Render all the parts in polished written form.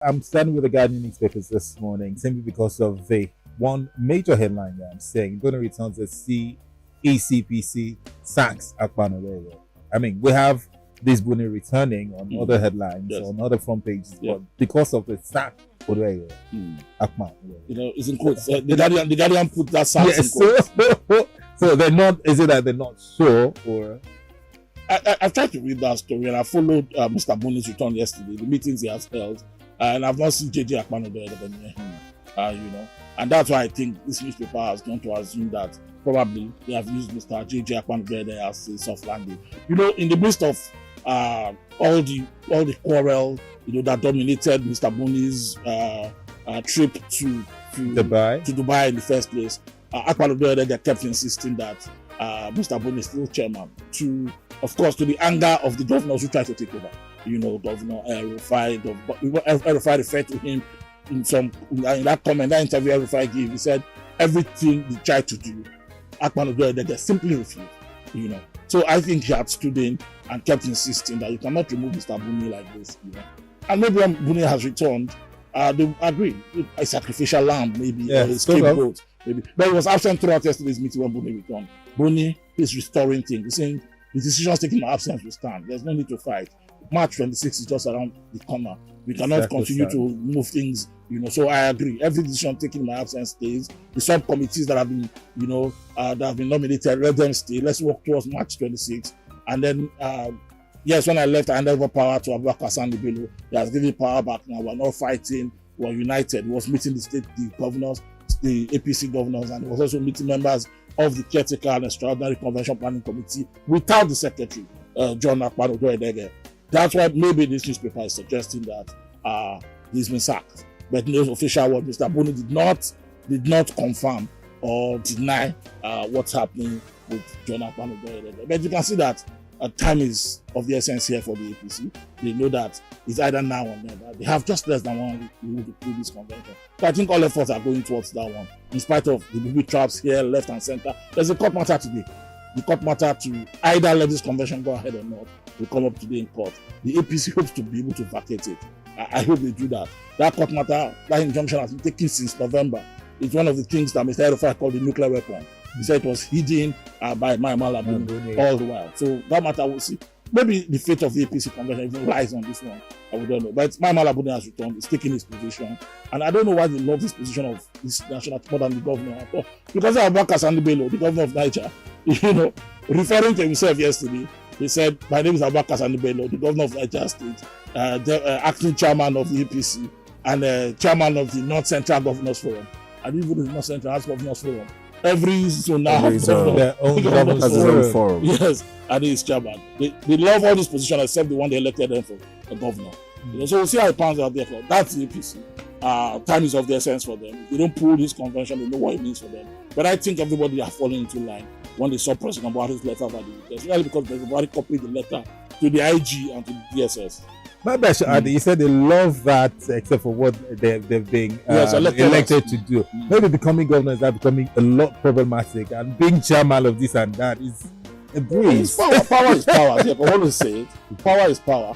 I'm starting with the Guardian newspapers this morning simply because of the one major headline that I'm saying. Bonner returns as CECPC sacks Akpanudoedehe. I mean, we have this Bonner returning on other headlines, on other front pages, but because of the sack Akpanudoedehe, it's in quotes. The Guardian put that sack in quotes. So they're not, is it that they're not sure, or? I've tried to read that story, and I followed Mr. Bonner's return yesterday, the meetings he has held, and I've not seen JJ Akpanudoedehe near him, and that's why I think this newspaper has gone to assume that probably they have used Mr. JJ Akpanudoedehe as a soft landing. In the midst of all the quarrel, that dominated Mr. Bonner's trip to Dubai in the first place, Akpanudoedehe kept insisting that Mr. Bonner is still chairman, of course, to the anger of the governors who tried to take over. Governor El-Rufai referred to him in that comment, that interview El-Rufai gave. He said everything he tried to do, Akpanudoedehe simply refused. So I think he had stood in and kept insisting that you cannot remove Mr. Bonner like this. And maybe when Bonner has returned, they agree. A sacrificial lamb, maybe, or a scapegoat, maybe. But he was absent throughout yesterday's meeting when Bonner returned. Bonner is restoring things. He's saying the decisions taken in my absence will stand. There's no need to fight. March 26th is just around the corner. We cannot continue to move things, So I agree. Every decision taken in my absence stays. The subcommittees that have been, that have been nominated, let them stay. Let's work towards March 26th. And then, when I left, I handed over power to Abubakar Sani Bello. He has given power back now. We're not fighting. We're united. He was meeting the governors, the APC governors, and he was also meeting members of the caretaker and extraordinary convention planning committee without the secretary, John Akpanudoedehe. That's why maybe this newspaper is suggesting that he's been sacked. But no official word. Mr. Bonner did not confirm or deny what's happening with John Akpanudoedehe. But you can see that time is of the essence here for the APC. They know that it's either now or never. They have just less than 1 week to do this convention. So I think all efforts are going towards that one. In spite of the booby traps here, left and center, there's a court matter today. The court matter to either let this convention go ahead or not will come up today in court. The APC hopes to be able to vacate it. I hope they do that. That court matter, that injunction has been taken since November. It's one of the things that Mr. El-Rufai called the nuclear weapon. He said it was hidden by Mai Malabuni all the while. So that matter we'll see. Maybe the fate of the APC convention even lies on this one. I don't know. But Mai Malabuni has returned. He's taking his position. And I don't know why they love this position of this national more than the governor. Because Abubakar Sani Bello, the governor of Niger, referring to himself yesterday, he said, my name is Abubakar Sani Bello, the governor of Niger State, acting chairman of the APC, and chairman of the North Central Governors Forum. I didn't even know the North Central Governors Forum. Every zone now has their own governors forum. Yes, and he is chairman. They love all these positions except the one they elected them for, the governor. So we'll see how it pans out there. That's the APC. Time is of the essence for them. If they don't pull this convention, they know what it means for them. But I think everybody are falling into line when they saw President Buhari's letter by the weekend, especially because President Buhari copied the letter to the IG and to the DSS. Maybe I should add, you said they love that, except for what they've been elected to do. Maybe becoming governors are becoming a lot problematic, and being chairman of this and that is a breeze. Power is power. I want to say it. Power is power.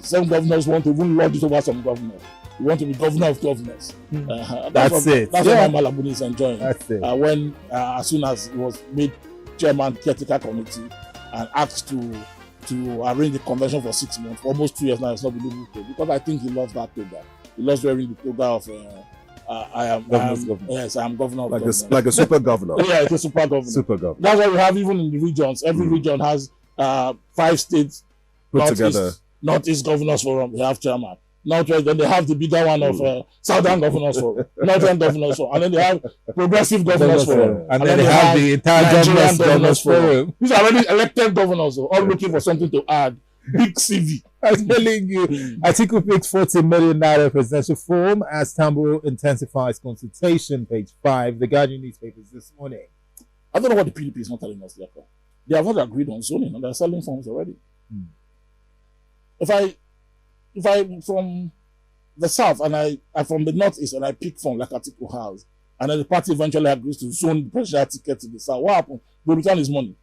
Some governors want to even lord it over some governors. You want to be governor of governors. That's it. That's what Malabuni is enjoying. That's it. When as soon as he was made chairman caretaker committee and asked to arrange the convention for 6 months, for almost 2 years now, it's not been able to, because I think he loves that toga. He loves wearing the toga of I am governor. Yes, I am governor of governors. Like a super governor. Yeah, it's a super governor. Super governor. That's what we have even in the regions. Every region has 5 states put together. Northeast Governors Forum, they have chairman. Northwest, then they have the bigger one of Southern Governors Forum, Northern Governors Forum, and then they have Progressive Governors Forum, and then they have the entire Nigerian Governors Forum. These are already elected governors, all looking for something to add. Big CV. I'm telling you, Atiku picked 40 million naira presidential forum as Tambo intensifies consultation. Page 5, the Guardian newspapers this morning. I don't know what the PDP is not telling us. They have not agreed on zoning, and they're selling forms already. If I'm from the south and I'm from the northeast and I pick from like Atiku House, and then the party eventually agrees to zone the presidential ticket to the south, what happens? They return his money.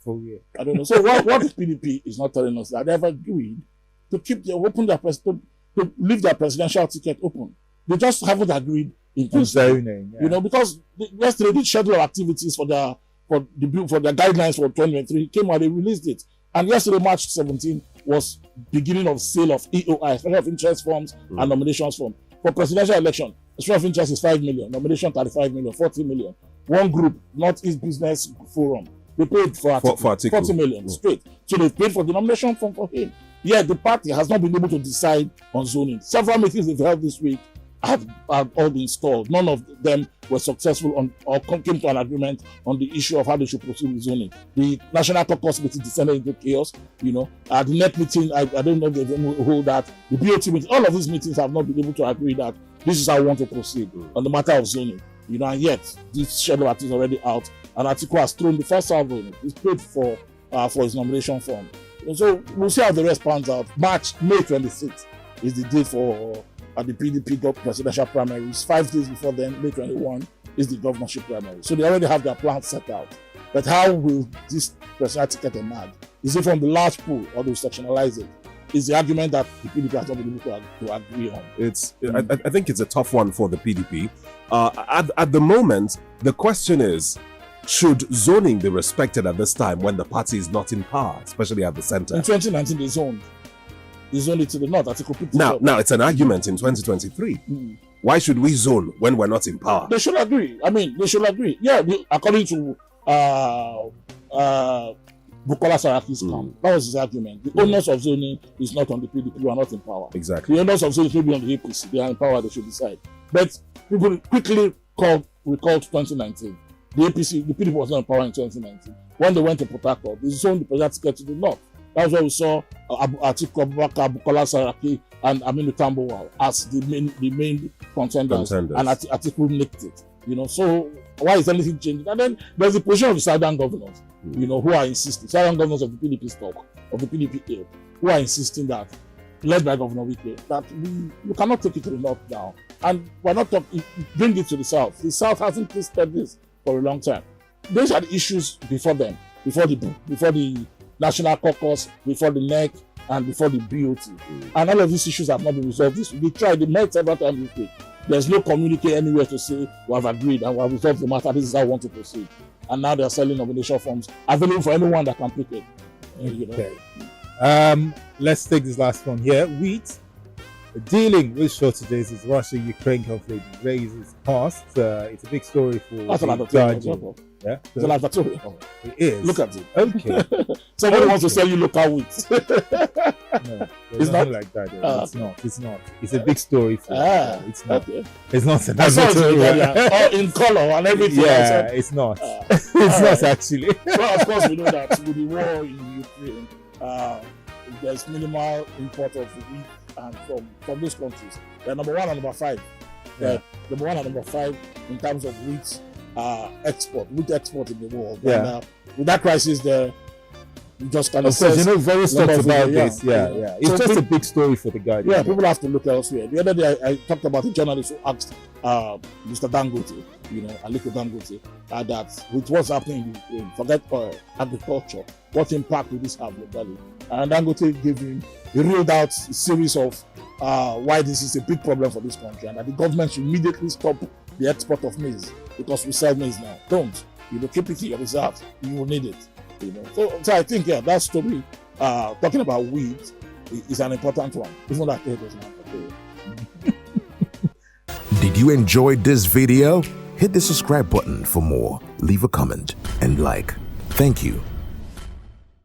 For real. I don't know. So what the PDP is not telling us that they have agreed to keep their open their press. They to leave their presidential ticket open. They just haven't agreed in zoning. Yeah. You know, because yesterday the schedule of activities for their guidelines for 2023 came out, they released it. And yesterday, March 17, was beginning of sale of EOI, expression of interest forms and nominations form. For presidential election, expression of interest is 5 million, nomination 35 million, 40 million. One group, Northeast Business Forum, they paid for Atiku 40 million straight. So they paid for the nomination form for him. Yet the party has not been able to decide on zoning. Several meetings they've held this week have all been stalled. None of them were successful or came to an agreement on the issue of how they should proceed with zoning. The National Caucus meeting descended into chaos. You know, the NET meeting, I don't know if they hold that. The BOT meeting, all of these meetings have not been able to agree that this is how we want to proceed on the matter of zoning. You know, and yet this schedule is already out, and Atiku has thrown the first salvo in it. He's paid for his nomination form. And so we'll see how the rest pans out. May 26th is the date for the PDP presidential primaries. 5 days before then, May 21, is the governorship primary. So they already have their plans set out. But how will this presidential ticket emerge? Is it from the large pool, or do we sectionalize it? Is the argument that the PDP has not been able to agree on? I think it's a tough one for the PDP. At the moment, the question is, should zoning be respected at this time when the party is not in power, especially at the center? In 2019, they zoned. They zoned it to the north. Now it's an argument in 2023. Why should we zone when we're not in power? They should agree. I mean, they should agree. Yeah, according to Bukola Saraki's camp, that was his argument. The owners of zoning is not on the PDP, we are not in power. Exactly. The owners of zoning should be on the APC. They are in power, they should decide. But people quickly recalled 2019. The APC, the PDP was not in power in 2019. When they went to Port Harcourt, they zoned the presidential ticket to the north. That's why we saw Atiku Abubakar, Bukola Saraki, and Aminu Tambuwal as the main contenders. And Atiku nicked it. You know, so why is anything changing? And then there's the position of the southern governors, you know, who are insisting, southern governors of the PDP stock, of the PDP who are insisting that, led by Governor Wike, that we cannot take it to the north now. And we're not talking, bring it to the south. The south hasn't tasted this for a long time. Those are the issues before them, before the National Caucus, before the NEC, and before the BOT. And all of these issues have not been resolved this week. They tried, they met several times this week. There's no communique anywhere to say we have agreed and we have resolved the matter, this is how we want to proceed. And now they're selling nomination forms available for anyone that can pick it. You know. Okay. Let's take this last one here. Wheat. Dealing with shortages as Russia-Ukraine conflict raises costs. It's a big story for that's an advertorial. Yeah, it's an advertorial. Oh, it is. Look at it. Okay. Somebody wants to sell you local wheat. No, it's not like that. It's not. It's a big story for it's not. Okay. It's not an advertorial. In color and everything. Yeah, it's not. It's not actually. Well, of course we know that with the war in Ukraine, there's minimal import of wheat and from those countries. They're number 1 and number 5. Yeah. Number 1 and number 5 in terms of wheat export in the world. Yeah. And, with that crisis there, you just kind of you know, various talks about this. Yeah. It's so just a big story for the Guardian. Yeah, people have to look elsewhere. The other day I talked about a journalist who asked Mr. Dangote, you know, Aliko Dangote, that with what's happening in Ukraine, forget agriculture, what impact will this have globally? And Dangote gave him, he reeled out a series of why this is a big problem for this country, and that the government should immediately stop the export of maize because we sell maize now. Don't, you know, keep it in your reserves. You will need it. You know, so I think that story talking about wheat is an important one, even though it was not. Did you enjoy this video? Hit the subscribe button for more, leave a comment, and like. Thank you.